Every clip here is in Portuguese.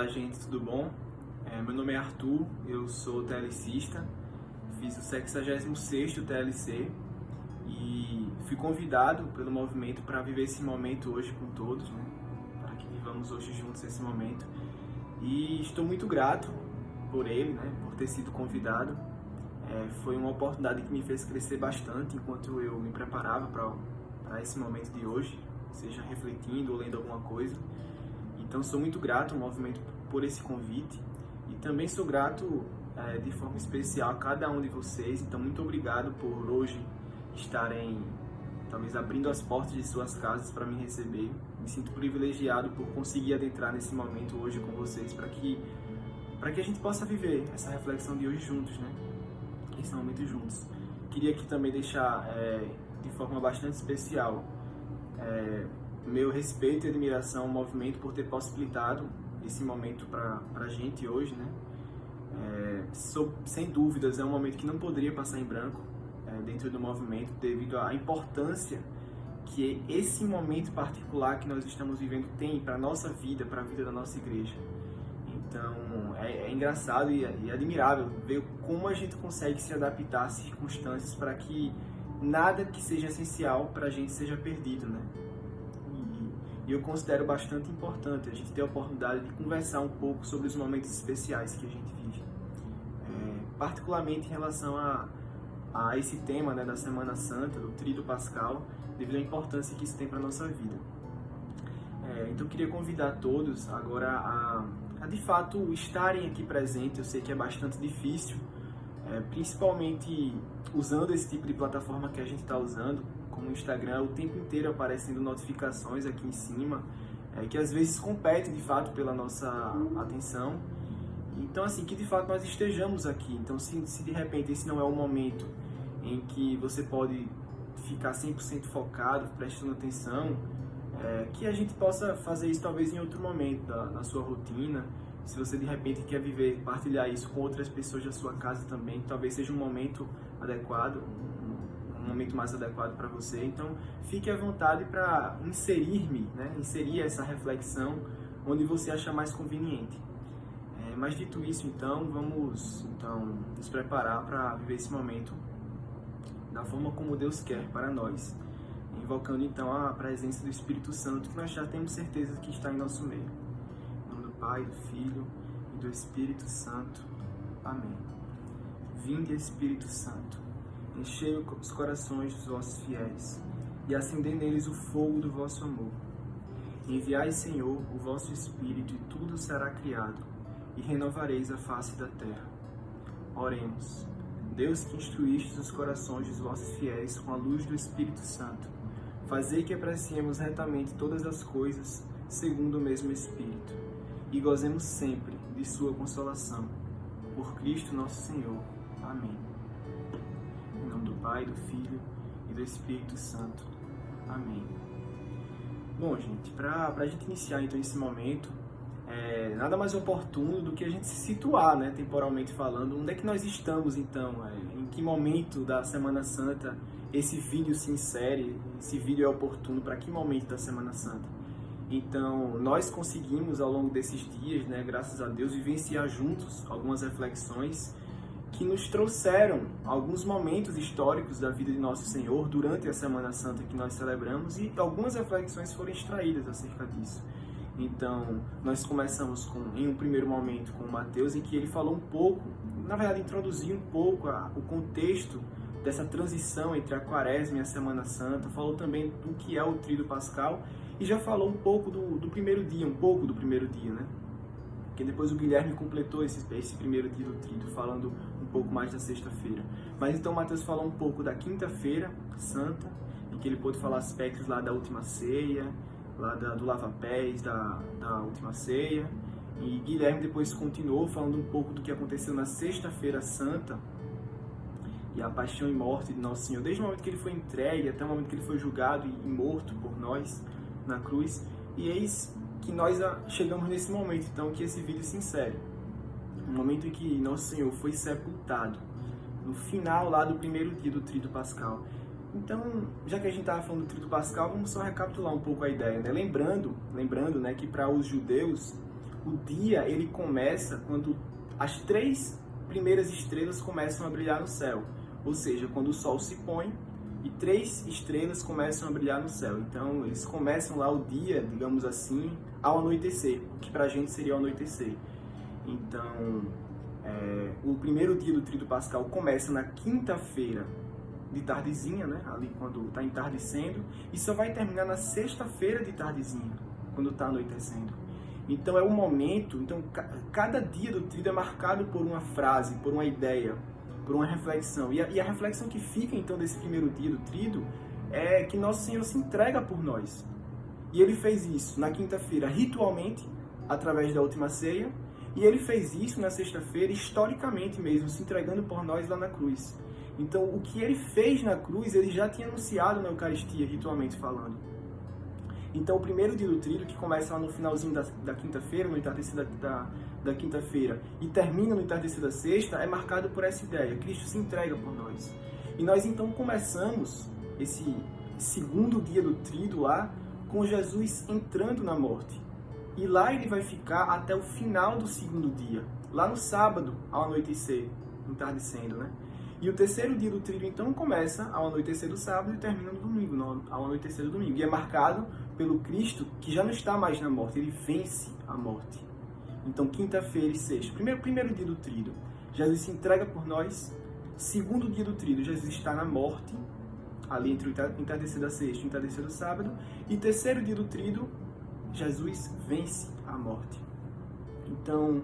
Olá, gente, tudo bom? Meu nome é Arthur, eu sou TLCista, fiz o 66º TLC e fui convidado pelo movimento para viver esse momento hoje com todos, né? Para que vivamos hoje juntos esse momento. E estou muito grato por ele, né? Por ter sido convidado. Foi uma oportunidade que me fez crescer bastante enquanto eu me preparava para esse momento de hoje, seja refletindo ou lendo alguma coisa. Então sou muito grato ao movimento por esse convite e também sou grato de forma especial a cada um de vocês. Então muito obrigado por hoje estarem talvez abrindo as portas de suas casas para me receber. Me sinto privilegiado por conseguir adentrar nesse momento hoje com vocês para que a gente possa viver essa reflexão de hoje juntos, né? Esse momento juntos. Queria aqui também deixar de forma bastante especial meu respeito e admiração ao movimento por ter possibilitado esse momento para a gente hoje, né? Sem dúvidas, é um momento que não poderia passar em branco dentro do movimento, devido à importância que esse momento particular que nós estamos vivendo tem para a nossa vida, para a vida da nossa igreja. Então, é engraçado e admirável ver como a gente consegue se adaptar às circunstâncias para que nada que seja essencial para a gente seja perdido, né? E eu considero bastante importante a gente ter a oportunidade de conversar um pouco sobre os momentos especiais que a gente vive. Particularmente em relação a esse tema, né, da Semana Santa, do Tríduo Pascal, devido à importância que isso tem para a nossa vida. Então eu queria convidar todos agora a de fato estarem aqui presentes. Eu sei que é bastante difícil, principalmente usando esse tipo de plataforma que a gente está usando, como o Instagram, o tempo inteiro aparecendo notificações aqui em cima, que às vezes competem de fato pela nossa atenção. Então, assim, que de fato nós estejamos aqui. Então, se de repente esse não é o momento em que você pode ficar 100% focado, prestando atenção, que a gente possa fazer isso talvez em outro momento na sua rotina. Se você de repente quer viver, partilhar isso com outras pessoas da sua casa também, talvez seja um momento adequado, um momento mais adequado para você. Então, fique à vontade para inserir essa reflexão onde você achar mais conveniente. Mas dito isso, então, vamos nos preparar para viver esse momento da forma como Deus quer para nós, invocando então a presença do Espírito Santo, que nós já temos certeza que está em nosso meio. Em nome do Pai, do Filho e do Espírito Santo. Amém. Vinde, Espírito Santo, enchei os corações dos vossos fiéis e acendei neles o fogo do vosso amor. Enviai, Senhor, o vosso Espírito, e tudo será criado, e renovareis a face da terra. Oremos. Deus, que instruístes os corações dos vossos fiéis com a luz do Espírito Santo, fazei que apreciemos retamente todas as coisas segundo o mesmo Espírito, e gozemos sempre de sua consolação. Por Cristo nosso Senhor. Amém. Em nome do Pai, do Filho e do Espírito Santo. Amém. Bom, gente, para a gente iniciar então esse momento, nada mais oportuno do que a gente se situar, né, temporalmente falando, onde é que nós estamos então, em que momento da Semana Santa esse vídeo se insere, esse vídeo é oportuno para que momento da Semana Santa. Então, nós conseguimos ao longo desses dias, né, graças a Deus, vivenciar juntos algumas reflexões que nos trouxeram alguns momentos históricos da vida de Nosso Senhor durante a Semana Santa que nós celebramos, e algumas reflexões foram extraídas acerca disso. Então, nós começamos em um primeiro momento com Mateus, em que ele falou um pouco, na verdade introduziu um pouco o contexto dessa transição entre a Quaresma e a Semana Santa, falou também do que é o Tríduo Pascal, e já falou um pouco do primeiro dia, né? Porque depois o Guilherme completou esse primeiro dia do Tríduo, falando um pouco mais da sexta-feira. Mas então Mateus falou um pouco da quinta-feira santa, em que ele pôde falar aspectos lá da última ceia, lá do lava-pés, da última ceia. E Guilherme depois continuou falando um pouco do que aconteceu na sexta-feira santa e a paixão e morte de Nosso Senhor, desde o momento que ele foi entregue até o momento que ele foi julgado e morto por nós na cruz. E eis que nós chegamos nesse momento, então, que esse vídeo se insere. No momento em que Nosso Senhor foi sepultado, no final lá do primeiro dia do Tríduo Pascal. Então, já que a gente estava falando do Tríduo Pascal, vamos só recapitular um pouco a ideia, né? Lembrando, né, que para os judeus, O dia, ele começa quando as 3 primeiras estrelas começam a brilhar no céu. Ou seja, quando o sol se põe e 3 estrelas começam a brilhar no céu. Então, eles começam lá o dia, digamos assim, ao anoitecer, o que pra gente seria o anoitecer. Então, o primeiro dia do Tríduo Pascal começa na quinta-feira de tardezinha, né? Ali quando está entardecendo, e só vai terminar na sexta-feira de tardezinha, quando está anoitecendo. Então é o momento, então cada dia do Tríduo é marcado por uma frase, por uma ideia, por uma reflexão. E a reflexão que fica então desse primeiro dia do Tríduo é que Nosso Senhor se entrega por nós. E ele fez isso na quinta-feira ritualmente, através da última ceia, e ele fez isso na sexta-feira historicamente mesmo, se entregando por nós lá na cruz. Então, o que ele fez na cruz, ele já tinha anunciado na Eucaristia, ritualmente falando. Então, o primeiro dia do Tríduo, que começa lá no finalzinho da quinta-feira, no entardecer da quinta-feira, e termina no entardecer da sexta, é marcado por essa ideia. Cristo se entrega por nós. E nós, então, começamos esse segundo dia do Tríduo lá, com Jesus entrando na morte. E lá ele vai ficar até o final do segundo dia, lá no sábado, ao anoitecer, entardecendo, né? E o terceiro dia do Tríduo, então, começa ao anoitecer do sábado e termina no domingo, ao anoitecer do domingo. E é marcado pelo Cristo que já não está mais na morte, ele vence a morte. Então, quinta-feira e sexta, primeiro dia do Tríduo, Jesus se entrega por nós. Segundo dia do Tríduo, Jesus está na morte, ali entre o entardecer da sexta e o entardecer do sábado. E terceiro dia do Tríduo, Jesus vence a morte. Então,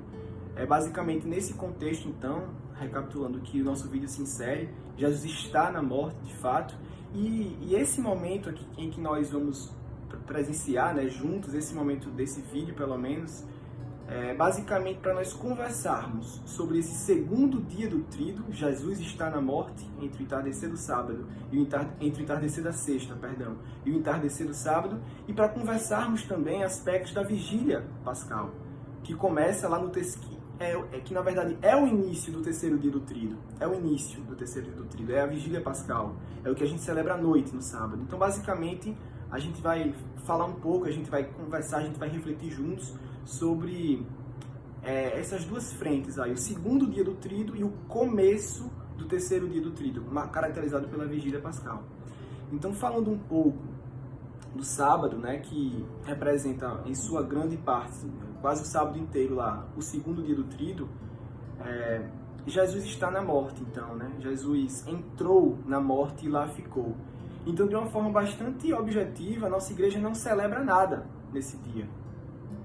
é basicamente nesse contexto, então, recapitulando que o nosso vídeo se insere, Jesus está na morte, de fato, e esse momento aqui em que nós vamos presenciar, né, juntos, esse momento desse vídeo, pelo menos, é basicamente para nós conversarmos sobre esse segundo dia do Tríduo. Jesus está na morte entre o entardecer do sábado e entre o entardecer da sexta, e o entardecer do sábado, e para conversarmos também aspectos da vigília pascal, que começa lá no que na verdade é o início do terceiro dia do Tríduo. É o início do terceiro dia do Tríduo, é a vigília pascal, é o que a gente celebra à noite, no sábado. Então, basicamente, a gente vai falar um pouco, a gente vai conversar, a gente vai refletir juntos sobre essas duas frentes aí, o segundo dia do Tríduo e o começo do terceiro dia do Tríduo, caracterizado pela vigília pascal. Então, falando um pouco do sábado, né, que representa em sua grande parte, quase o sábado inteiro lá, o segundo dia do Tríduo, Jesus está na morte, então, né? Jesus entrou na morte e lá ficou. Então, de uma forma bastante objetiva, a nossa igreja não celebra nada nesse dia.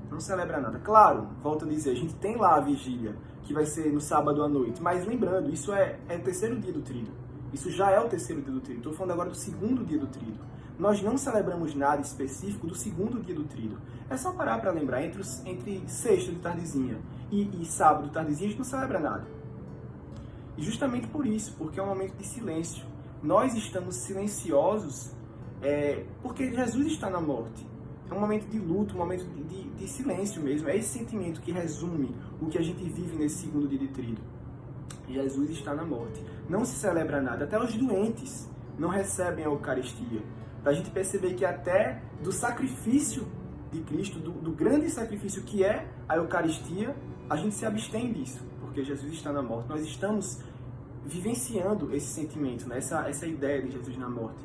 Não celebra nada. Claro, volto a dizer, a gente tem lá a vigília, que vai ser no sábado à noite, mas lembrando, isso é o terceiro dia do Tríduo. Isso já é o terceiro dia do Tríduo. Estou falando agora do segundo dia do Tríduo. Nós não celebramos nada específico do segundo dia do Tríduo. É só parar para lembrar, entre sexta de tardezinha e sábado de tardezinha, a gente não celebra nada. E justamente por isso, porque é um momento de silêncio. Nós estamos silenciosos porque Jesus está na morte. É um momento de luto, um momento de silêncio mesmo. É esse sentimento que resume o que a gente vive nesse segundo dia de Tríduo. Jesus está na morte. Não se celebra nada. Até os doentes não recebem a Eucaristia. Para a gente perceber que até do sacrifício de Cristo, do grande sacrifício que é a Eucaristia, a gente se abstém disso, porque Jesus está na morte. Nós estamos vivenciando esse sentimento, né? essa ideia de Jesus na morte.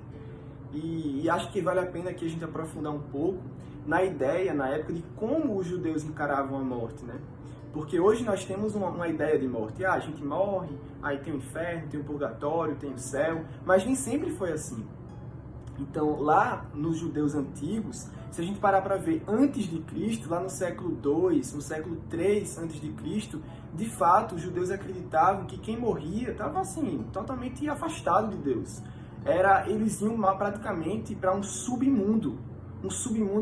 E acho que vale a pena aqui a gente aprofundar um pouco na ideia, na época, de como os judeus encaravam a morte, né? Porque hoje nós temos uma ideia de morte. A gente morre, aí tem o inferno, tem o purgatório, tem o céu, mas nem sempre foi assim. Então, lá nos judeus antigos, se a gente parar para ver antes de Cristo, lá no século II, no século III antes de Cristo, de fato, os judeus acreditavam que quem morria estava assim, totalmente afastado de Deus. Eles iam praticamente para um submundo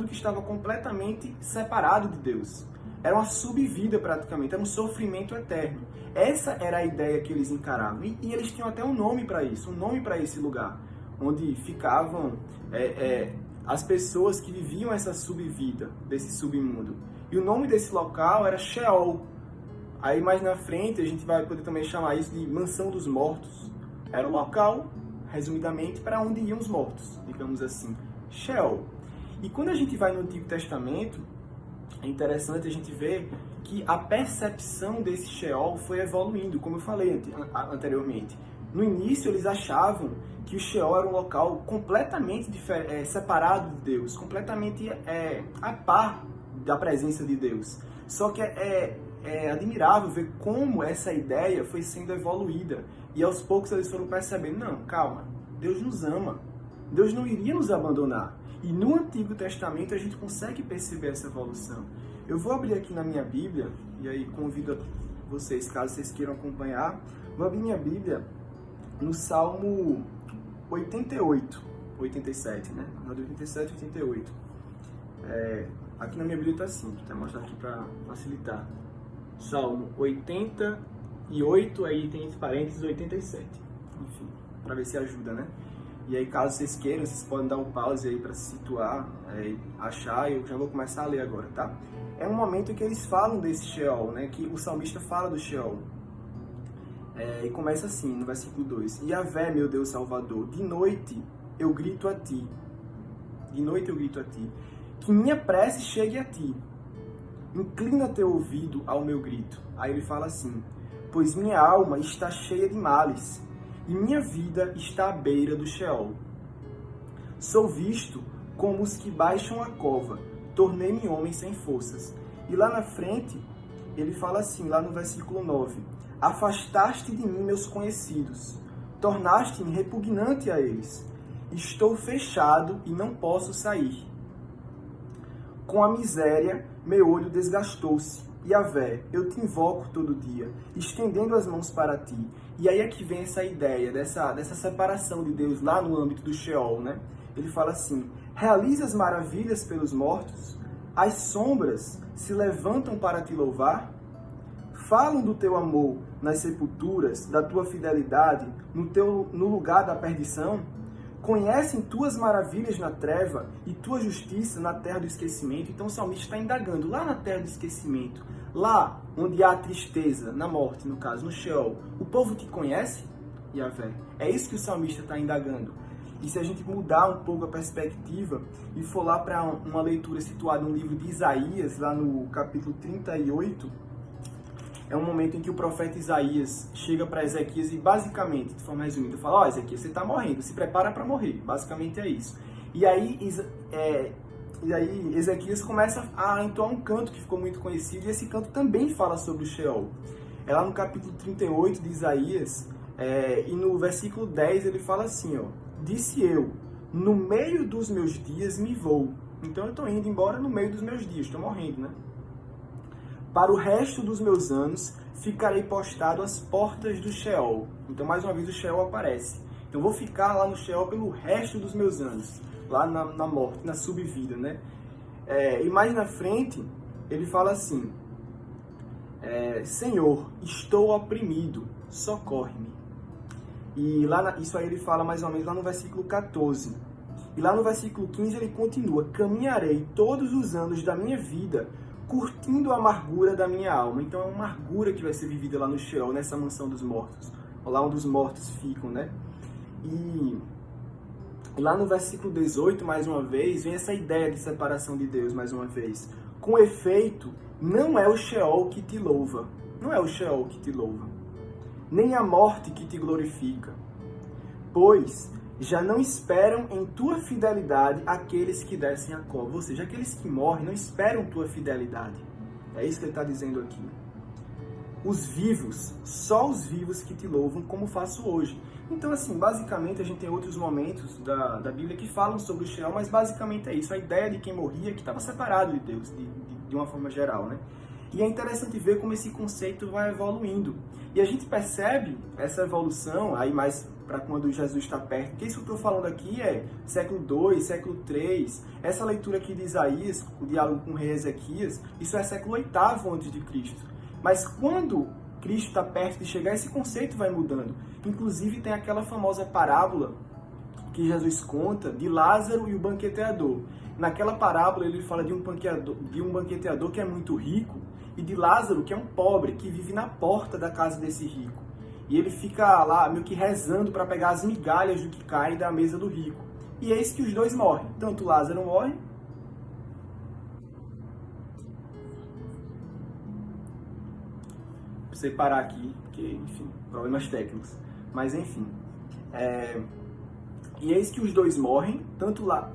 que estava completamente separado de Deus. Era uma subvida praticamente, era um sofrimento eterno. Essa era a ideia que eles encaravam. E eles tinham até um nome para isso, um nome para esse lugar, onde ficavam as pessoas que viviam essa subvida, desse submundo. E o nome desse local era Sheol. Aí mais na frente a gente vai poder também chamar isso de Mansão dos Mortos. Era o local, resumidamente, para onde iam os mortos, digamos assim, Sheol. E quando a gente vai no Antigo Testamento, é interessante a gente ver que a percepção desse Sheol foi evoluindo, como eu falei anteriormente. No início, eles achavam que o Sheol era um local completamente separado de Deus, completamente a par da presença de Deus. Só que é admirável ver como essa ideia foi sendo evoluída. E aos poucos eles foram percebendo, não, calma, Deus nos ama. Deus não iria nos abandonar. E no Antigo Testamento a gente consegue perceber essa evolução. Eu vou abrir aqui na minha Bíblia, e aí convido vocês, caso vocês queiram acompanhar, vou abrir minha Bíblia no Salmo 88, 87, né? 87, 88. Aqui na minha Bíblia está assim, vou até mostrar aqui para facilitar. Salmo 88, aí tem entre parênteses 87. Enfim, para ver se ajuda, né? E aí, caso vocês queiram, vocês podem dar um pause aí para se situar, achar, eu já vou começar a ler agora, tá? É um momento em que eles falam desse Sheol, né? Que o salmista fala do Sheol. E começa assim, no versículo 2. Yahvé, meu Deus Salvador, de noite eu grito a ti. De noite eu grito a ti. Que minha prece chegue a ti. Inclina teu ouvido ao meu grito. Aí ele fala assim, pois minha alma está cheia de males, e minha vida está à beira do Sheol. Sou visto como os que baixam a cova, tornei-me homem sem forças. E lá na frente, ele fala assim, lá no versículo 9, afastaste de mim meus conhecidos, tornaste-me repugnante a eles. Estou fechado e não posso sair. Com a miséria, meu olho desgastou-se. Yahvé, eu te invoco todo dia, estendendo as mãos para ti. E aí é que vem essa ideia, dessa separação de Deus lá no âmbito do Sheol, né? Ele fala assim, realiza as maravilhas pelos mortos, as sombras se levantam para te louvar, falam do teu amor nas sepulturas, da tua fidelidade no lugar da perdição, conhecem tuas maravilhas na treva e tua justiça na terra do esquecimento. Então o salmista está indagando lá na terra do esquecimento, lá onde há tristeza, na morte, no caso, no Sheol. O povo te conhece, Yahvé? É isso que o salmista está indagando. E se a gente mudar um pouco a perspectiva e for lá para uma leitura situada no livro de Isaías, lá no capítulo 38, é um momento em que o profeta Isaías chega para Ezequias e basicamente, de forma resumida, fala, Ezequias, você está morrendo, se prepara para morrer. Basicamente é isso. E aí Ezequias começa a entoar um canto que ficou muito conhecido, e esse canto também fala sobre o Sheol. É lá no capítulo 38 de Isaías, e no versículo 10 ele fala assim, disse eu, no meio dos meus dias me vou. Então eu estou indo embora no meio dos meus dias, estou morrendo, né? Para o resto dos meus anos, ficarei postado às portas do Sheol. Então, mais uma vez, o Sheol aparece. Então, vou ficar lá no Sheol pelo resto dos meus anos. Lá na morte, na subvida, né? E mais na frente, ele fala assim, Senhor, estou oprimido, socorre-me. E isso aí ele fala mais ou menos lá no versículo 14. E lá no versículo 15 ele continua, caminharei todos os anos da minha vida, curtindo a amargura da minha alma. Então é uma amargura que vai ser vivida lá no Sheol, nessa mansão dos mortos, lá onde os mortos ficam, né? E lá no versículo 18, mais uma vez, vem essa ideia de separação de Deus, mais uma vez. Com efeito, não é o Sheol que te louva, não é o Sheol que te louva, nem a morte que te glorifica, pois já não esperam em tua fidelidade aqueles que descem a cova. Ou seja, aqueles que morrem não esperam tua fidelidade. É isso que ele está dizendo aqui. Os vivos, só os vivos que te louvam, como faço hoje. Então, assim, basicamente, a gente tem outros momentos da Bíblia que falam sobre o Sheol, mas basicamente é isso. A ideia de quem morria que estava separado de Deus, de uma forma geral, né? E é interessante ver como esse conceito vai evoluindo. E a gente percebe essa evolução, aí mais para quando Jesus está perto, porque isso que eu estou falando aqui é século 2, século 3, essa leitura aqui de Isaías, o diálogo com o rei Ezequias, isso é século 8º antes de Cristo. Mas quando Cristo está perto de chegar, esse conceito vai mudando. Inclusive tem aquela famosa parábola que Jesus conta de Lázaro e o banqueteador. Naquela parábola ele fala de um banqueteador que é muito rico e de Lázaro, que é um pobre, que vive na porta da casa desse rico. E ele fica lá meio que rezando para pegar as migalhas do que cai da mesa do rico. E eis que os dois morrem. Tanto Lázaro morre, separar aqui, porque, enfim, problemas técnicos. Mas, enfim. E eis que os dois morrem, tanto lá...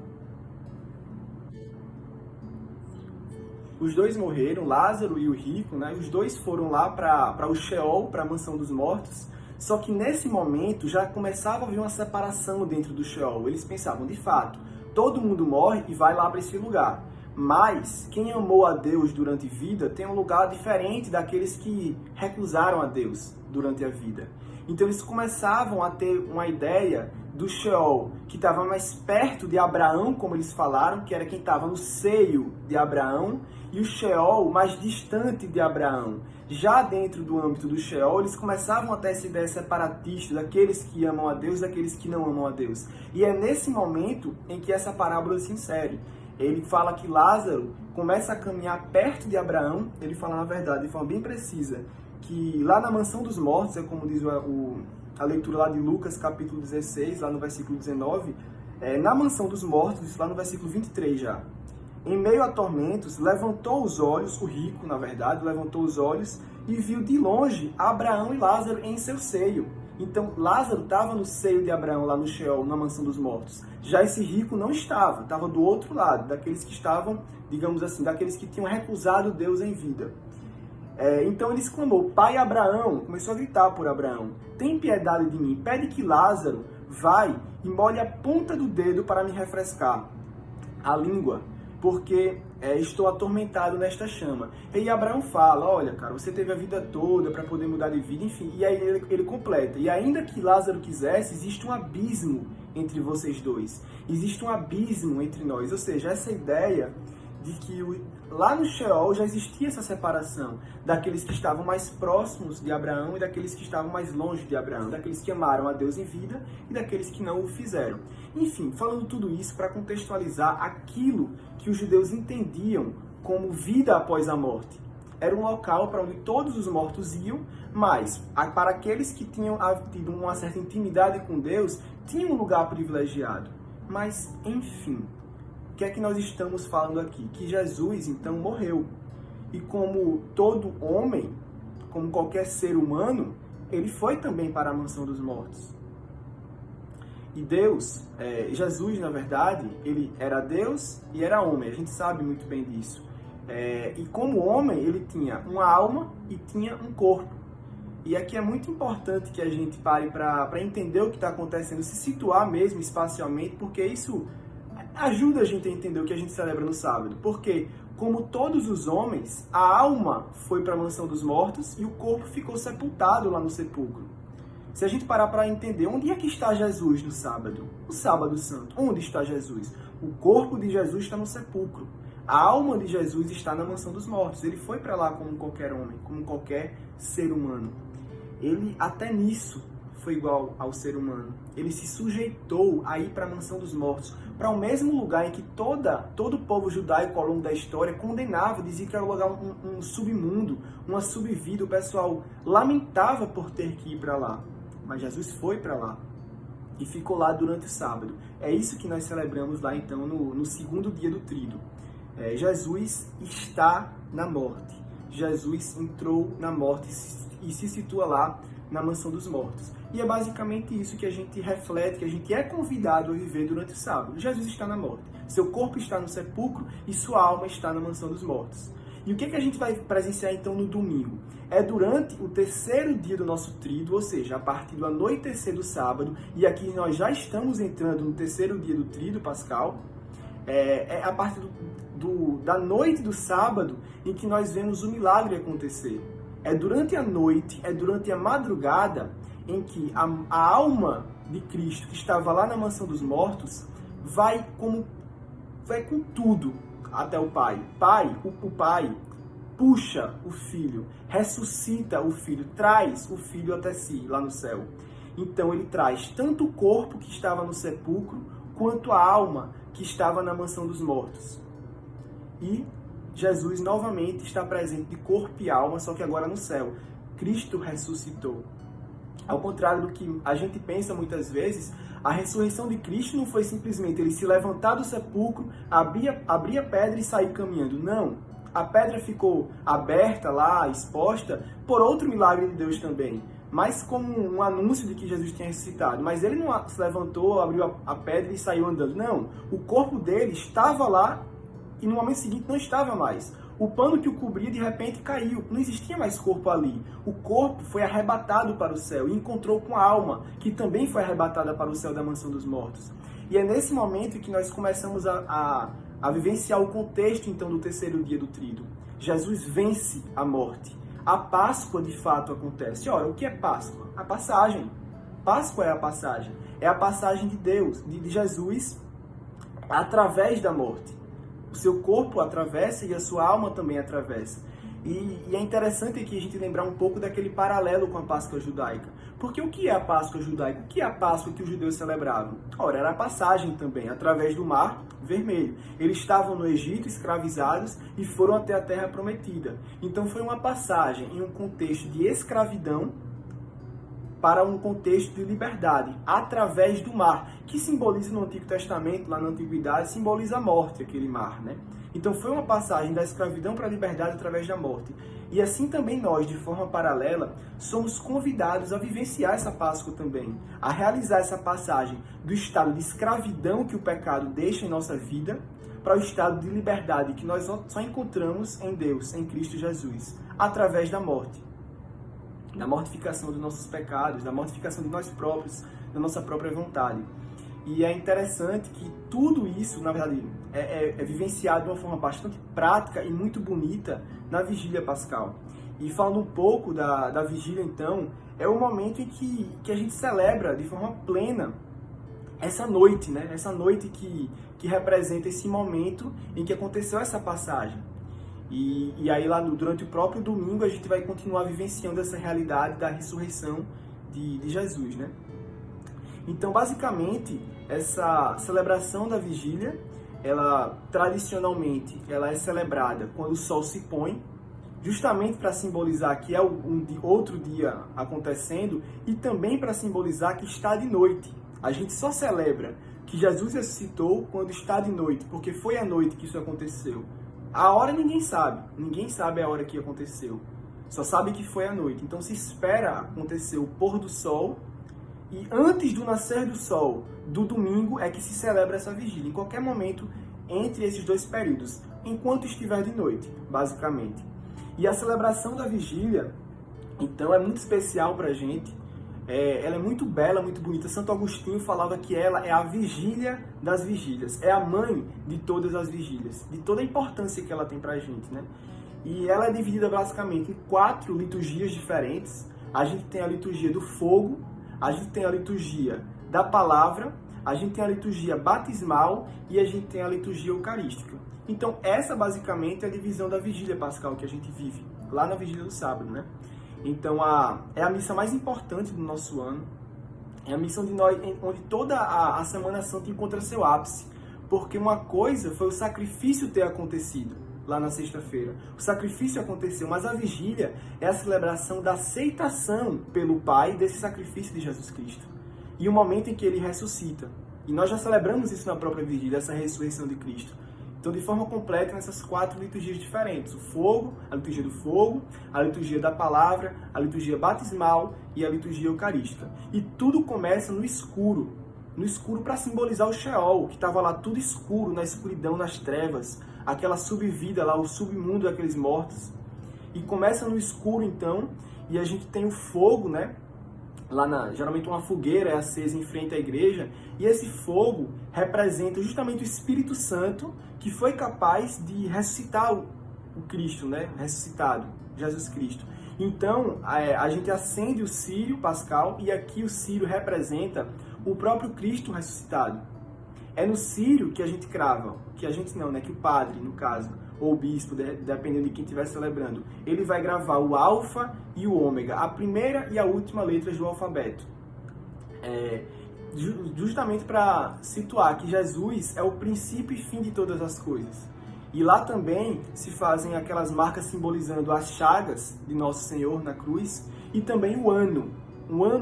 Os dois morreram, Lázaro e o rico, né? Os dois foram lá para o Sheol, para a mansão dos mortos. Só que nesse momento já começava a haver uma separação dentro do Sheol. Eles pensavam, de fato, todo mundo morre e vai lá para esse lugar. Mas quem amou a Deus durante a vida tem um lugar diferente daqueles que recusaram a Deus durante a vida. Então eles começavam a ter uma ideia do Sheol, que estava mais perto de Abraão, como eles falaram, que era quem estava no seio de Abraão, e o Sheol mais distante de Abraão. Já dentro do âmbito do Sheol, eles começavam a ter essa ideia separatista, daqueles que amam a Deus e daqueles que não amam a Deus. E é nesse momento em que essa parábola se insere. Ele fala que Lázaro começa a caminhar perto de Abraão, ele fala, na verdade, de forma bem precisa, que lá na mansão dos mortos, é como diz a leitura lá de Lucas, capítulo 16, lá no versículo 19, na mansão dos mortos, lá no versículo 23 já. Em meio a tormentos, levantou os olhos, o rico, na verdade, levantou os olhos e viu de longe Abraão e Lázaro em seu seio. Então, Lázaro estava no seio de Abraão, lá no Sheol, na mansão dos mortos. Já esse rico não estava do outro lado, daqueles que estavam, digamos assim, daqueles que tinham recusado Deus em vida. Então ele exclamou, pai Abraão, começou a gritar por Abraão, tem piedade de mim, pede que Lázaro vai e molhe a ponta do dedo para me refrescar a língua, porque estou atormentado nesta chama. E Abraão fala, olha, cara, você teve a vida toda para poder mudar de vida, enfim, e aí ele completa, e ainda que Lázaro quisesse, existe um abismo entre vocês dois, existe um abismo entre nós, ou seja, essa ideia de que lá no Sheol já existia essa separação daqueles que estavam mais próximos de Abraão e daqueles que estavam mais longe de Abraão, daqueles que amaram a Deus em vida e daqueles que não o fizeram. Enfim, falando tudo isso para contextualizar aquilo que os judeus entendiam como vida após a morte. Era um local para onde todos os mortos iam, mas para aqueles que tinham tido uma certa intimidade com Deus, tinham um lugar privilegiado. Mas, enfim, o que é que nós estamos falando aqui? Que Jesus, então, morreu. E como todo homem, como qualquer ser humano, ele foi também para a mansão dos mortos. E Deus, Jesus, na verdade, ele era Deus e era homem. A gente sabe muito bem disso. E como homem, ele tinha uma alma e tinha um corpo. E aqui é muito importante que a gente pare para entender o que está acontecendo, se situar mesmo espacialmente, porque isso ajuda a gente a entender o que a gente celebra no sábado. Porque, como todos os homens, a alma foi para a mansão dos mortos e o corpo ficou sepultado lá no sepulcro. Se a gente parar para entender, onde é que está Jesus no sábado? No sábado santo, onde está Jesus? O corpo de Jesus está no sepulcro. A alma de Jesus está na mansão dos mortos. Ele foi para lá como qualquer homem, como qualquer ser humano. Ele, até nisso, foi igual ao ser humano. Ele se sujeitou a ir para a mansão dos mortos, para o mesmo lugar em que todo o povo judaico ao longo da história condenava, dizia que era um lugar, um submundo, uma subvida. O pessoal lamentava por ter que ir para lá. Mas Jesus foi para lá e ficou lá durante o sábado. É isso que nós celebramos lá, então, no segundo dia do Tríduo. Jesus está na morte. Jesus entrou na morte e se situa lá na mansão dos mortos. E é basicamente isso que a gente reflete, que a gente é convidado a viver durante o sábado. Jesus está na morte. Seu corpo está no sepulcro e sua alma está na mansão dos mortos. E o que a gente vai presenciar então no domingo? É durante o terceiro dia do nosso tríduo, ou seja, a partir do anoitecer do sábado, e aqui nós já estamos entrando no terceiro dia do tríduo pascal, a partir da noite do sábado em que nós vemos o milagre acontecer. É durante a noite, é durante a madrugada em que a alma de Cristo, que estava lá na mansão dos mortos, vai com tudo até o Pai. O Pai puxa o Filho, ressuscita o Filho, traz o Filho até si, lá no céu. Então ele traz tanto o corpo que estava no sepulcro, quanto a alma que estava na mansão dos mortos. E Jesus novamente está presente de corpo e alma, só que agora no céu. Cristo ressuscitou. Ao contrário do que a gente pensa muitas vezes, a ressurreição de Cristo não foi simplesmente ele se levantar do sepulcro, abrir a pedra e sair caminhando. Não. A pedra ficou aberta lá, exposta, por outro milagre de Deus também, mas como um anúncio de que Jesus tinha ressuscitado. Mas ele não se levantou, abriu a pedra e saiu andando. Não, o corpo dele estava lá e no momento seguinte não estava mais. O pano que o cobria de repente caiu, não existia mais corpo ali. O corpo foi arrebatado para o céu e encontrou com a alma, que também foi arrebatada para o céu da mansão dos mortos. E é nesse momento que nós começamos a vivenciar o contexto então do terceiro dia do tríduo. Jesus vence a morte. A Páscoa, de fato, acontece. Ora, o que é Páscoa? A passagem. Páscoa é a passagem. É a passagem de Deus, de Jesus, através da morte. O seu corpo atravessa e a sua alma também atravessa. E é interessante aqui a gente lembrar um pouco daquele paralelo com a Páscoa judaica. Porque o que é a Páscoa judaica? O que é a Páscoa que os judeus celebravam? Ora, era a passagem também, através do Mar Vermelho. Eles estavam no Egito, escravizados, e foram até a Terra Prometida. Então foi uma passagem em um contexto de escravidão para um contexto de liberdade, através do mar, que simboliza no Antigo Testamento, lá na Antiguidade, simboliza a morte, aquele mar, né? Então foi uma passagem da escravidão para a liberdade através da morte. E assim também nós, de forma paralela, somos convidados a vivenciar essa Páscoa também, a realizar essa passagem do estado de escravidão que o pecado deixa em nossa vida para o estado de liberdade que nós só encontramos em Deus, em Cristo Jesus, através da morte. Da mortificação dos nossos pecados, da mortificação de nós próprios, da nossa própria vontade. E é interessante que tudo isso, na verdade, é vivenciado de uma forma bastante prática e muito bonita na Vigília Pascal. E falando um pouco da Vigília, então, é o momento em que a gente celebra de forma plena essa noite, né? Essa noite que representa esse momento em que aconteceu essa passagem. E aí lá durante o próprio domingo a gente vai continuar vivenciando essa realidade da ressurreição de Jesus, né? Então, basicamente, essa celebração da vigília, ela tradicionalmente ela é celebrada quando o sol se põe, justamente para simbolizar que é outro dia acontecendo e também para simbolizar que está de noite. A gente só celebra que Jesus ressuscitou quando está de noite, porque foi à noite que isso aconteceu. A hora ninguém sabe a hora que aconteceu, só sabe que foi à noite. Então se espera acontecer o pôr do sol e antes do nascer do sol do domingo é que se celebra essa vigília, em qualquer momento entre esses dois períodos, enquanto estiver de noite, basicamente. E a celebração da vigília, então, é muito especial para a gente. Ela é muito bela, muito bonita. Santo Agostinho falava que ela é a vigília das vigílias, é a mãe de todas as vigílias, de toda a importância que ela tem para a gente, né? E ela é dividida basicamente em 4 liturgias diferentes. A gente tem a liturgia do fogo, a gente tem a liturgia da palavra, a gente tem a liturgia batismal e a gente tem a liturgia eucarística. Então essa basicamente é a divisão da vigília pascal que a gente vive, lá na vigília do sábado, né? Então é a missa mais importante do nosso ano, é a missa onde toda a Semana Santa encontra seu ápice, porque uma coisa foi o sacrifício ter acontecido lá na sexta-feira. O sacrifício aconteceu, mas a vigília é a celebração da aceitação pelo Pai desse sacrifício de Jesus Cristo. E o momento em que ele ressuscita. E nós já celebramos isso na própria vigília, essa ressurreição de Cristo. Então, de forma completa, nessas 4 liturgias diferentes. O fogo, a liturgia do fogo, a liturgia da palavra, a liturgia batismal e a liturgia eucarística. E tudo começa no escuro para simbolizar o Sheol, que estava lá tudo escuro, na escuridão, nas trevas, aquela subvida lá, o submundo daqueles mortos. E começa no escuro, então, e a gente tem o fogo, né? Geralmente uma fogueira é acesa em frente à igreja, e esse fogo representa justamente o Espírito Santo, que foi capaz de ressuscitar o Cristo, né? Ressuscitado, Jesus Cristo. Então, a gente acende o círio pascal, e aqui o círio representa o próprio Cristo ressuscitado. É no círio que a gente crava, que o padre, no caso, ou o bispo, dependendo de quem estiver celebrando, ele vai gravar o alfa e o ômega, a primeira e a última letras do alfabeto. Justamente para situar que Jesus é o princípio e fim de todas as coisas. E lá também se fazem aquelas marcas simbolizando as chagas de Nosso Senhor na cruz e também o ano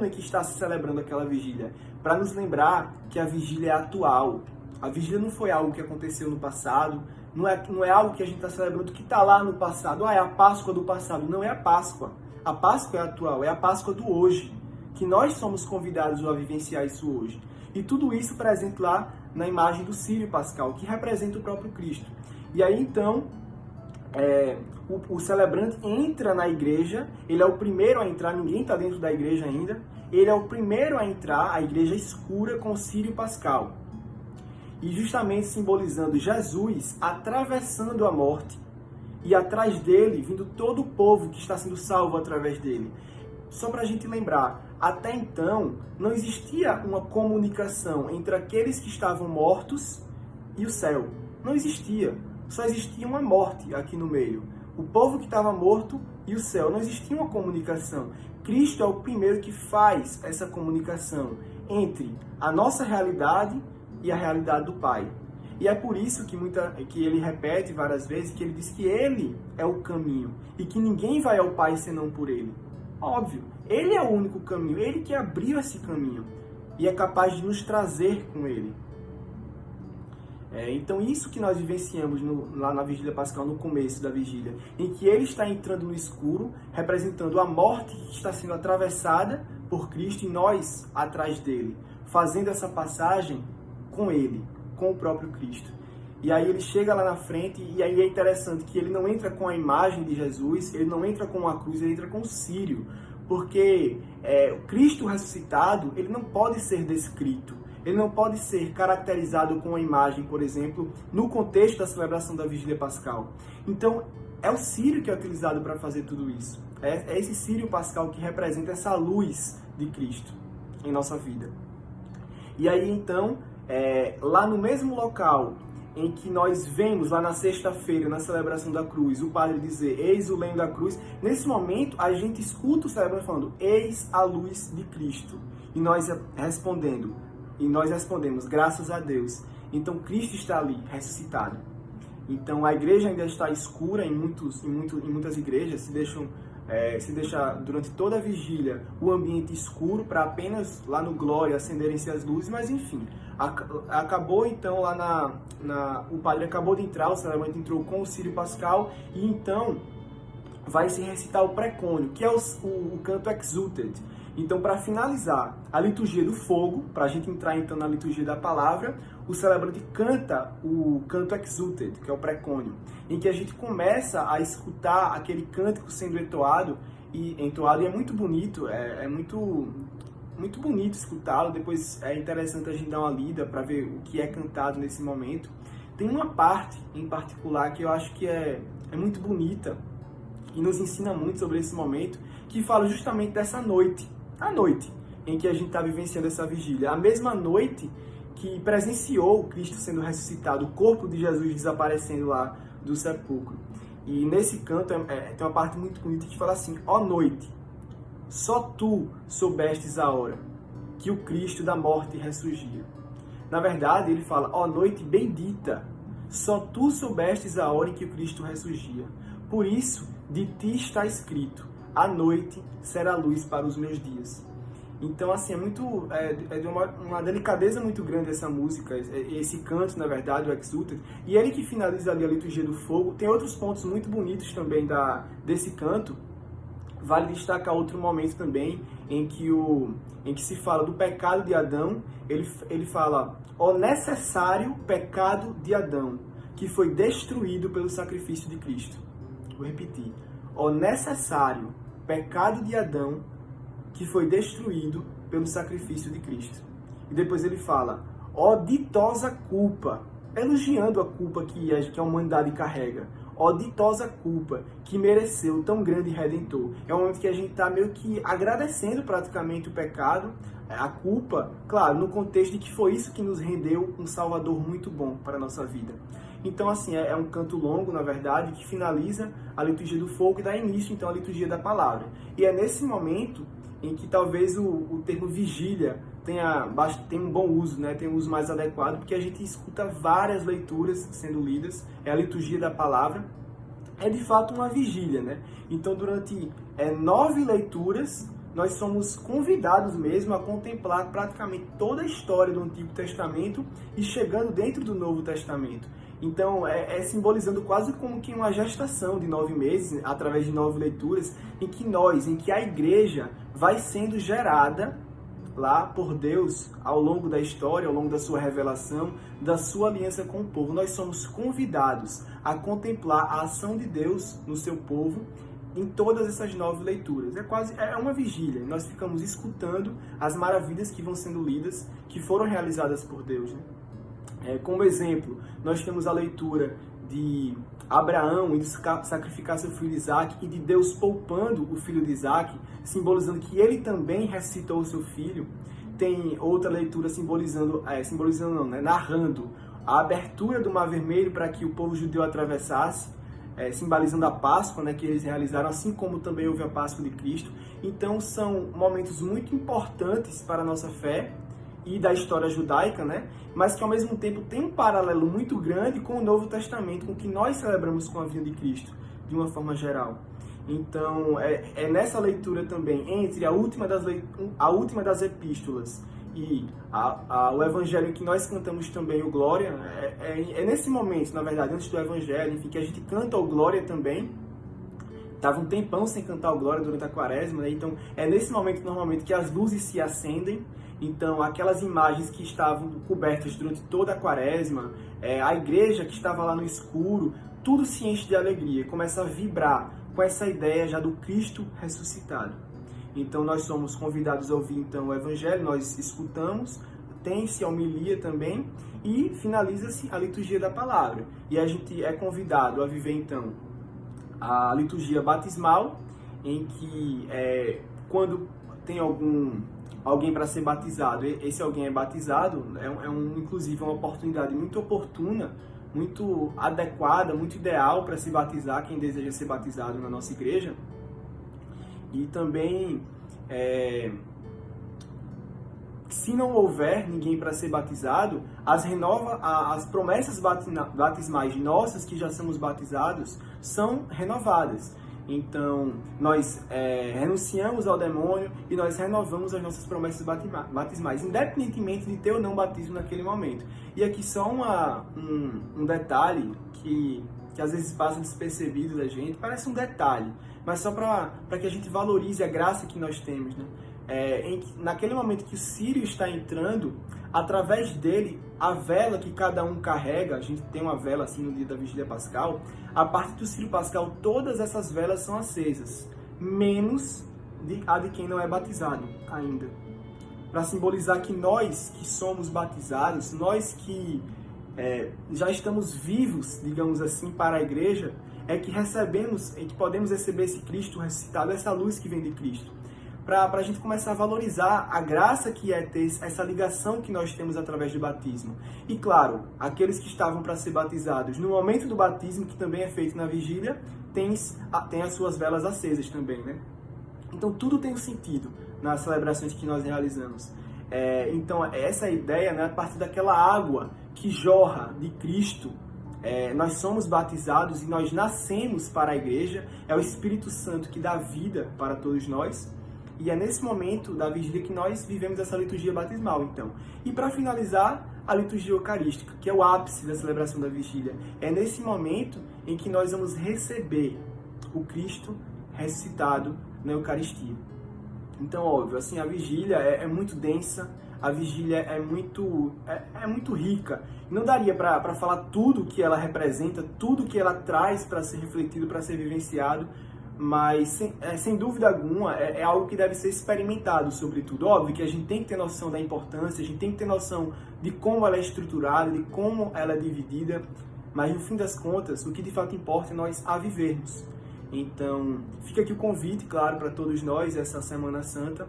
em que está se celebrando aquela vigília, para nos lembrar que a vigília é atual. A vigília não foi algo que aconteceu no passado, não é algo que a gente está celebrando que está lá no passado. É a Páscoa do passado. Não é a Páscoa. A Páscoa é atual, é a Páscoa do hoje, que nós somos convidados a vivenciar isso hoje. E tudo isso presente lá na imagem do Círio Pascal, que representa o próprio Cristo. E aí, então, o celebrante entra na igreja, ele é o primeiro a entrar, ninguém está dentro da igreja ainda, ele é o primeiro a entrar, a igreja escura com o Círio Pascal. E justamente simbolizando Jesus atravessando a morte, e atrás dele, vindo todo o povo que está sendo salvo através dele. Só para a gente lembrar, até então, não existia uma comunicação entre aqueles que estavam mortos e o céu. Não existia. Só existia uma morte aqui no meio. O povo que estava morto e o céu. Não existia uma comunicação. Cristo é o primeiro que faz essa comunicação entre a nossa realidade e a realidade do Pai. E é por isso que ele repete várias vezes, que ele diz que ele é o caminho e que ninguém vai ao Pai senão por ele. Óbvio, ele é o único caminho, ele que abriu esse caminho e é capaz de nos trazer com ele. Então isso que nós vivenciamos lá na Vigília Pascal, no começo da Vigília, em que ele está entrando no escuro, representando a morte que está sendo atravessada por Cristo e nós atrás dele, fazendo essa passagem com ele, com o próprio Cristo. E aí ele chega lá na frente, e aí é interessante que ele não entra com a imagem de Jesus, ele não entra com a cruz, ele entra com o círio, porque o Cristo ressuscitado, ele não pode ser descrito, ele não pode ser caracterizado com a imagem, por exemplo, no contexto da celebração da Vigília Pascal. Então, é o círio que é utilizado para fazer tudo isso. É esse círio pascal que representa essa luz de Cristo em nossa vida. E aí, então, lá no mesmo local em que nós vemos, lá na sexta-feira, na celebração da cruz, o padre dizer, eis o lenho da cruz, nesse momento a gente escuta o celebrante falando, eis a luz de Cristo. E nós respondemos, graças a Deus. Então Cristo está ali, ressuscitado. Então a igreja ainda está escura em muitas igrejas, se deixa durante toda a vigília o ambiente escuro para apenas lá no Glória acenderem-se as luzes, mas enfim, acabou então lá o padre acabou de entrar, o celebrante entrou com o círio pascal e então vai se recitar o precônio, que é o canto exultet. Então, para finalizar a liturgia do fogo, para a gente entrar então na liturgia da palavra, o celebrante canta o canto exultet, que é o precônio, em que a gente começa a escutar aquele cântico sendo entoado e é muito bonito, é muito bonito escutá-lo. Depois é interessante a gente dar uma lida para ver o que é cantado nesse momento. Tem uma parte em particular que eu acho que é muito bonita e nos ensina muito sobre esse momento, que fala justamente dessa noite, a noite em que a gente está vivenciando essa vigília, a mesma noite que presenciou Cristo sendo ressuscitado, o corpo de Jesus desaparecendo lá do sepulcro. E nesse canto tem uma parte muito bonita que fala assim, ó noite, só tu soubestes a hora que o Cristo da morte ressurgia. Na verdade, ele fala, ó noite bendita, só tu soubestes a hora em que o Cristo ressurgia. Por isso, de ti está escrito, a noite será luz para os meus dias. Então, assim, é de uma delicadeza muito grande essa música, esse canto, na verdade, o Exultet. E ele que finaliza ali a liturgia do fogo. Tem outros pontos muito bonitos também desse canto. Vale destacar outro momento também, em que se fala do pecado de Adão. Ele fala, ó necessário pecado de Adão, que foi destruído pelo sacrifício de Cristo. Vou repetir. Ó necessário pecado de Adão, que foi destruído pelo sacrifício de Cristo. E depois ele fala, ó ditosa culpa, elogiando a culpa que a humanidade carrega. Ó ditosa culpa que mereceu tão grande Redentor. É um momento que a gente está meio que agradecendo praticamente o pecado, a culpa, claro, no contexto de que foi isso que nos rendeu um Salvador muito bom para a nossa vida. Então, assim, é um canto longo, na verdade, que finaliza a liturgia do fogo e dá início, então, à liturgia da palavra. E é nesse momento em que talvez o termo vigília tenha um bom uso, né? Tem um uso mais adequado, porque a gente escuta várias leituras sendo lidas, é a liturgia da palavra, é de fato uma vigília, né? Então, durante 9 leituras, nós somos convidados mesmo a contemplar praticamente toda a história do Antigo Testamento e chegando dentro do Novo Testamento. Então, é simbolizando quase como que uma gestação de 9 meses, através de 9 leituras, em que a igreja vai sendo gerada lá por Deus ao longo da história, ao longo da sua revelação, da sua aliança com o povo. Nós somos convidados a contemplar a ação de Deus no seu povo em todas essas 9 leituras. É uma vigília. Nós ficamos escutando as maravilhas que vão sendo lidas, que foram realizadas por Deus, né? Como exemplo, nós temos a leitura de Abraão indo sacrificar seu filho Isaac e de Deus poupando o filho de Isaac, simbolizando que ele também ressuscitou o seu filho. Tem outra leitura narrando a abertura do Mar Vermelho para que o povo judeu atravessasse, simbolizando a Páscoa, né, que eles realizaram, assim como também houve a Páscoa de Cristo. Então são momentos muito importantes para a nossa fé e da história judaica, né? Mas que ao mesmo tempo tem um paralelo muito grande com o Novo Testamento, com o que nós celebramos com a vinda de Cristo, de uma forma geral. Então, é nessa leitura também, entre a última das epístolas e o evangelho que nós cantamos também, o Glória, é nesse momento, na verdade, antes do evangelho, enfim, que a gente canta o Glória também. Estava um tempão sem cantar o Glória durante a quaresma, né? Então é nesse momento, normalmente, que as luzes se acendem. Então, aquelas imagens que estavam cobertas durante toda a quaresma, a igreja que estava lá no escuro, tudo se enche de alegria, começa a vibrar com essa ideia já do Cristo ressuscitado. Então, nós somos convidados a ouvir então, o Evangelho, nós escutamos, tem-se a homilia também e finaliza-se a liturgia da palavra. E a gente é convidado a viver então a liturgia batismal, em que quando tem alguém para ser batizado, esse alguém é batizado, inclusive uma oportunidade muito oportuna, muito adequada, muito ideal para se batizar quem deseja ser batizado na nossa igreja. E também, se não houver ninguém para ser batizado, as promessas batismais nossas, que já somos batizados, são renovadas. Então, nós renunciamos ao demônio e nós renovamos as nossas promessas batismais, independentemente de ter ou não batismo naquele momento. E aqui só um detalhe que às vezes passa despercebido da gente, parece um detalhe, mas só para que a gente valorize a graça que nós temos, né? Naquele momento que o Círio está entrando, através dele, a vela que cada um carrega, a gente tem uma vela assim no dia da Vigília Pascal, a partir do Círio Pascal, todas essas velas são acesas, menos a de quem não é batizado ainda. Para simbolizar que nós que somos batizados, nós que já estamos vivos, digamos assim, para a igreja, é que recebemos, é que podemos receber esse Cristo ressuscitado, essa luz que vem de Cristo. Para a gente começar a valorizar a graça que é ter essa ligação que nós temos através do batismo. E claro, aqueles que estavam para ser batizados, no momento do batismo, que também é feito na vigília, tem as suas velas acesas também, né? Então tudo tem um sentido nas celebrações que nós realizamos. Então essa ideia, né, a partir daquela água que jorra de Cristo, nós somos batizados e nós nascemos para a igreja, é o Espírito Santo que dá vida para todos nós. E é nesse momento da vigília que nós vivemos essa liturgia batismal, então. E para finalizar, a liturgia eucarística, que é o ápice da celebração da vigília. É nesse momento em que nós vamos receber o Cristo ressuscitado na Eucaristia. Então, óbvio, assim, a vigília é muito densa, a vigília é muito rica. Não daria para falar tudo que ela representa, tudo que ela traz para ser refletido, para ser vivenciado, mas sem dúvida alguma é algo que deve ser experimentado, sobretudo. Óbvio que a gente tem que ter noção da importância, a gente tem que ter noção de como ela é estruturada, de como ela é dividida, mas no fim das contas, o que de fato importa é nós a vivermos. Então, fica aqui o convite, claro, para todos nós, essa Semana Santa,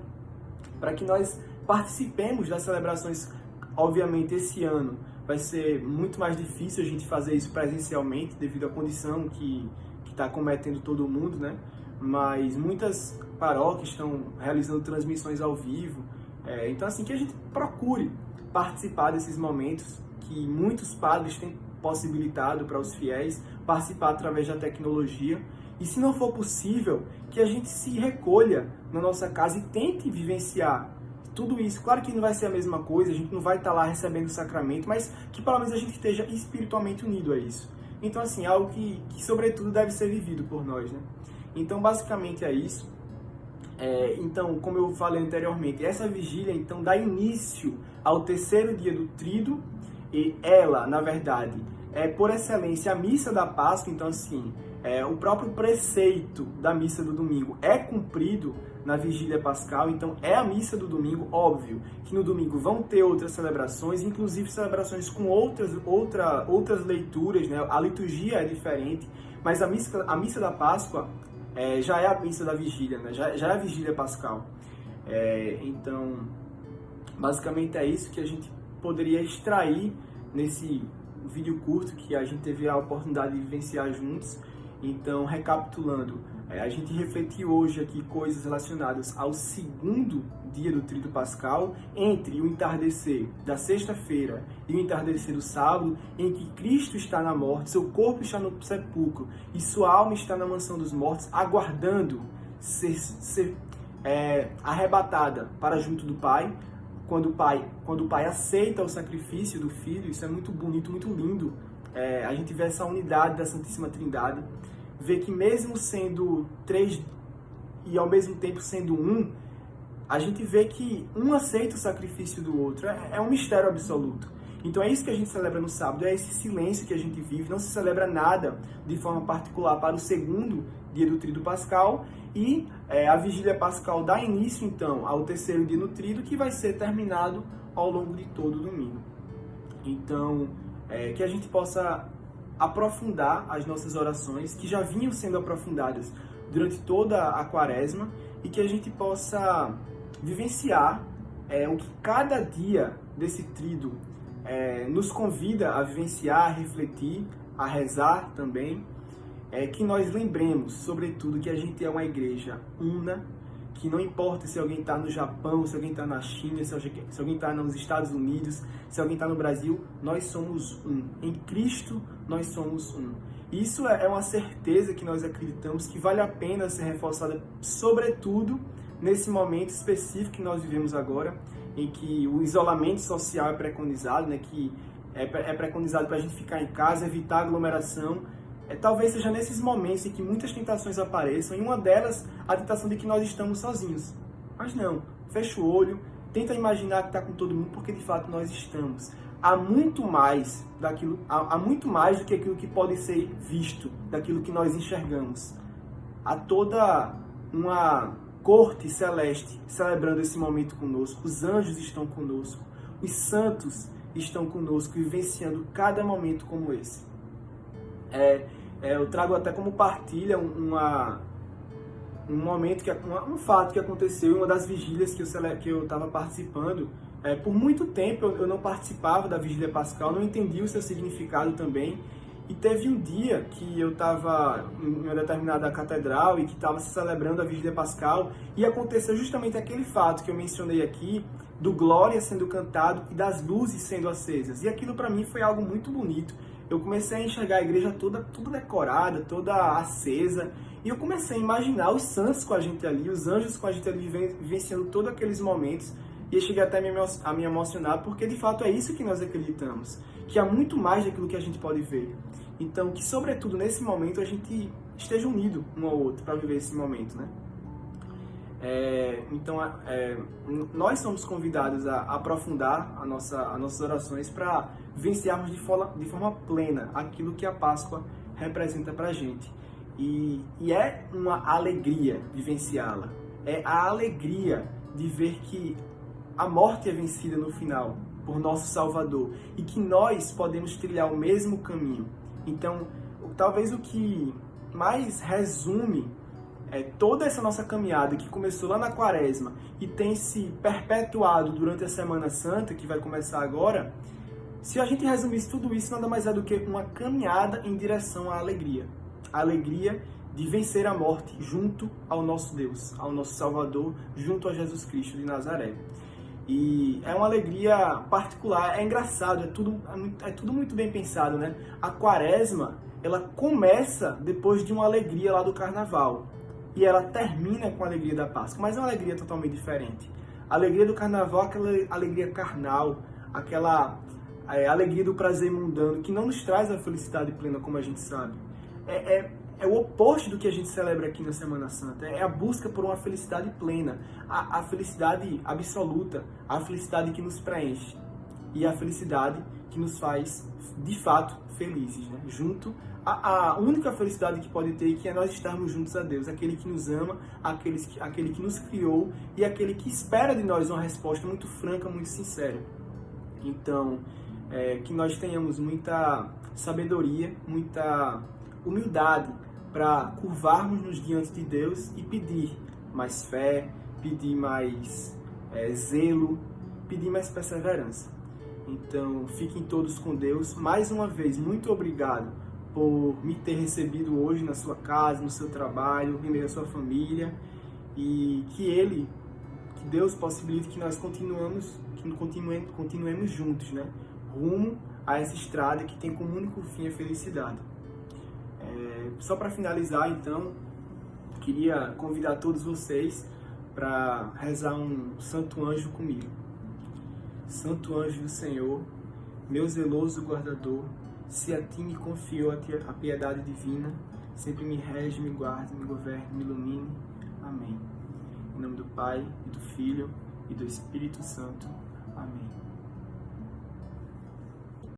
para que nós participemos das celebrações. Obviamente, esse ano vai ser muito mais difícil a gente fazer isso presencialmente, devido à condição que está acometendo todo mundo, né? Mas muitas paróquias estão realizando transmissões ao vivo. Então, assim, que a gente procure participar desses momentos que muitos padres possibilitado para os fiéis participar através da tecnologia. E se não for possível, que a gente se recolha na nossa casa e tente vivenciar tudo isso. Claro que não vai ser a mesma coisa, a gente não vai estar lá recebendo o sacramento, mas que pelo menos a gente esteja espiritualmente unido a isso. Então, assim, algo que sobretudo deve ser vivido por nós, né? Então, basicamente é isso. Então, como eu falei anteriormente, essa vigília, então, dá início ao terceiro dia do Tríduo, e ela, na verdade, é por excelência a missa da Páscoa. Então, assim, o próprio preceito da missa do domingo é cumprido na vigília pascal, então é a missa do domingo. Óbvio que no domingo vão ter outras celebrações, inclusive celebrações com outras leituras, né? A liturgia é diferente, mas a missa da Páscoa já é a missa da vigília, né? Já é a vigília pascal. Então, basicamente é isso que a gente poderia extrair nesse vídeo curto que a gente teve a oportunidade de vivenciar juntos. Então, recapitulando, a gente refletiu hoje aqui coisas relacionadas ao segundo dia do Tríduo Pascal, entre o entardecer da sexta-feira e o entardecer do sábado, em que Cristo está na morte, seu corpo está no sepulcro e sua alma está na mansão dos mortos, aguardando ser arrebatada para junto do Pai. Quando o pai aceita o sacrifício do Filho, isso é muito bonito, muito lindo. A gente vê essa unidade da Santíssima Trindade, vê que mesmo sendo três e ao mesmo tempo sendo um, a gente vê que um aceita o sacrifício do outro. É um mistério absoluto. Então é isso que a gente celebra no sábado, é esse silêncio que a gente vive. Não se celebra nada de forma particular para o segundo dia do Tríduo Pascal, e a vigília pascal dá início então ao terceiro dia do Tríduo, que vai ser terminado ao longo de todo o domingo. Então, que a gente possa aprofundar as nossas orações, que já vinham sendo aprofundadas durante toda a quaresma, e que a gente possa vivenciar o que cada dia desse tríduo nos convida a vivenciar, a refletir, a rezar também. Que nós lembremos, sobretudo, que a gente é uma igreja una, que não importa se alguém está no Japão, se alguém está na China, se alguém está nos Estados Unidos, se alguém está no Brasil, nós somos um. Em Cristo, nós somos um. Isso é uma certeza que nós acreditamos que vale a pena ser reforçada, sobretudo nesse momento específico que nós vivemos agora, em que o isolamento social é preconizado, né, que é preconizado para a gente ficar em casa, evitar aglomeração. Talvez seja nesses momentos em que muitas tentações apareçam, e uma delas, a tentação de que nós estamos sozinhos. Mas não, fecha o olho, tenta imaginar que está com todo mundo, porque de fato nós estamos. Há muito mais do que aquilo que pode ser visto, daquilo que nós enxergamos. Há toda uma corte celeste celebrando esse momento conosco. Os anjos estão conosco, os santos estão conosco, vivenciando cada momento como esse. Eu trago até como partilha um momento, um fato que aconteceu em uma das vigílias que eu estava participando. Por muito tempo eu não participava da vigília pascal, não entendia o seu significado também. E teve um dia que eu estava em uma determinada catedral e que estava se celebrando a vigília pascal, e aconteceu justamente aquele fato que eu mencionei aqui, do glória sendo cantado e das luzes sendo acesas. E aquilo para mim foi algo muito bonito. Eu comecei a enxergar a igreja toda decorada, toda acesa, e eu comecei a imaginar os santos com a gente ali, os anjos com a gente ali, vivenciando todos aqueles momentos, e eu cheguei até a me emocionar, porque de fato é isso que nós acreditamos, que há muito mais daquilo que a gente pode ver. Então, que sobretudo nesse momento a gente esteja unido um ao outro para viver esse momento, né? Então, nós somos convidados a aprofundar as nossas orações para vivenciarmos de forma plena aquilo que a Páscoa representa para a gente. E é uma alegria vivenciá-la. É a alegria de ver que a morte é vencida no final por nosso Salvador e que nós podemos trilhar o mesmo caminho. Então, talvez o que mais resume toda essa nossa caminhada que começou lá na Quaresma e tem se perpetuado durante a Semana Santa, que vai começar agora, se a gente resumisse tudo isso, nada mais é do que uma caminhada em direção à alegria. A alegria de vencer a morte junto ao nosso Deus, ao nosso Salvador, junto a Jesus Cristo de Nazaré. E é uma alegria particular, é engraçado, é tudo muito bem pensado, né? A quaresma, ela começa depois de uma alegria lá do carnaval e ela termina com a alegria da Páscoa, mas é uma alegria totalmente diferente. A alegria do carnaval é aquela alegria carnal, aquela alegria do prazer mundano, que não nos traz a felicidade plena, como a gente sabe. É o oposto do que a gente celebra aqui na Semana Santa. É a busca por uma felicidade plena, a felicidade absoluta, a felicidade que nos preenche e a felicidade que nos faz, de fato, felizes, né? Junto a única felicidade que pode ter, que é nós estarmos juntos a Deus, aquele que nos ama, aquele que nos criou e aquele que espera de nós uma resposta muito franca, muito sincera. Então, que nós tenhamos muita sabedoria, muita humildade para curvarmos-nos diante de Deus e pedir mais fé, pedir mais zelo, pedir mais perseverança. Então, fiquem todos com Deus. Mais uma vez, muito obrigado por me ter recebido hoje na sua casa, no seu trabalho, em meio à sua família, e que Deus possibilite que nós continuemos juntos, né? Rumo a essa estrada que tem como único fim a felicidade. Só para finalizar, então, queria convidar todos vocês para rezar um Santo Anjo comigo. Santo Anjo do Senhor, meu zeloso guardador, se a ti me confiou a piedade divina, sempre me rege, me guarde, me governe, me ilumine. Amém. Em nome do Pai, e do Filho, e do Espírito Santo. Amém.